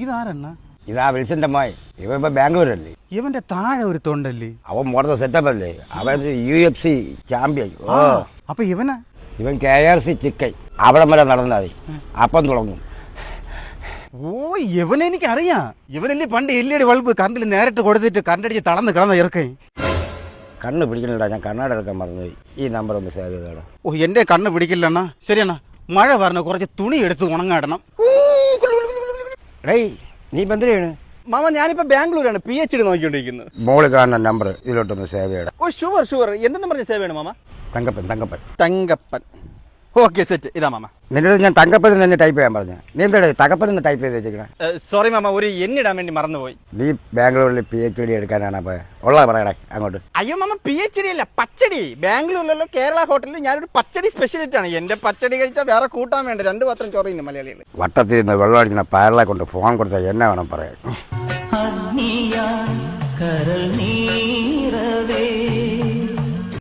ഇതാരണ്ണ? ഇതാ വിൽസന്റെ മോൻ. ഇവൻ ഇപ്പൊ ബാംഗ്ലൂരല്ലേ. ഇവന്റെ താഴെ ഒരു തൊണ്ടല്ലേ? അവൻ മോഡൽ സെറ്റപ്പ് അല്ലേ. അവൻ UFC ചാമ്പ്യൻ. ഓ അപ്പൊ ഇവനാ? ഇവൻ KRC ചിക്കൻ. അവിടെ വരെ നടന്നാൽ മതി, അപ്പം തുടങ്ങും. ഓ ഇവനെ എനിക്കറിയാം. ഇവനല്ലേ പണ്ട് LED ബൾബ് കറണ്ടിൽ നേരിട്ട് കൊടുത്തിട്ട് കറണ്ടടിച്ച് തളർന്ന് കിടന്ന ഇറക്കേ. കണ്ണ് പിടിക്കണില്ല, ഞാൻ കണ്ണാടി എടുക്കാൻ മറന്നുപോയി. ഈ നമ്പർ ഒന്ന് സേവ് ചെയ്തോടാ. ഓ എന്റെ കണ്ണ് പിടിക്കില്ലണ്ണ. ശരിയണ്ണ, മഴ പറഞ്ഞ കുറച്ച് തുണി എടുത്ത് ഉണങ്ങാടണം. ഡേയ് നീ ഇപ്പം എന്തിനാണ്? മാമ ഞാനിപ്പോ ബാംഗ്ലൂരാണ് PhD നോക്കിക്കൊണ്ടിരിക്കുന്നത്. മോള് കാണുന്ന നമ്പർ ഇതിലോട്ടൊന്ന് സേവ് ചെയ്യണം. Oh sure. എന്തെന്ന് പറഞ്ഞ സേവ് ചെയ്യണം മാമ? തങ്കപ്പൻ. Okay set. ഇതാ മാമ. നിന്റെ ഞാൻ തങ്കപ്പൻ തന്നെ ടൈപ്പ് ചെയ്യാൻ പറഞ്ഞു. നീ എന്താ തങ്കപ്പൻ എന്ന് ടൈപ്പ് ചെയ്ത് വെച്ചിരിക്കണേ? സോറി മാമ, ഒരു എന്നിടാൻ വേണ്ടി മറന്നുപോയി. നീ ബാംഗ്ലൂരിൽ PhD എടുക്കാനാണ്. അപ്പൊ ഉള്ള പറയടേ അങ്ങോട്ട്. അയ്യോ മാമ, PhD അല്ല, പച്ചടി. ബാംഗ്ലൂരിലല്ലോ കേരള ഹോട്ടലിൽ ഞാനൊരു പച്ചടി സ്പെഷ്യലിസ്റ്റ് ആണ്. എന്റെ പച്ചടി കഴിച്ചാൽ വേറെ കൂട്ടാൻ വേണ്ട. 2 പാത്രം ചോറിയുന്നു മലയാളികൾ. വട്ടത്തിൽ നിന്ന് വെള്ളം അടിക്കുന്ന പയറിലെ കൊണ്ട് ഫോൺ കൊടുത്താൽ എന്നെ വേണം പറയാൻ.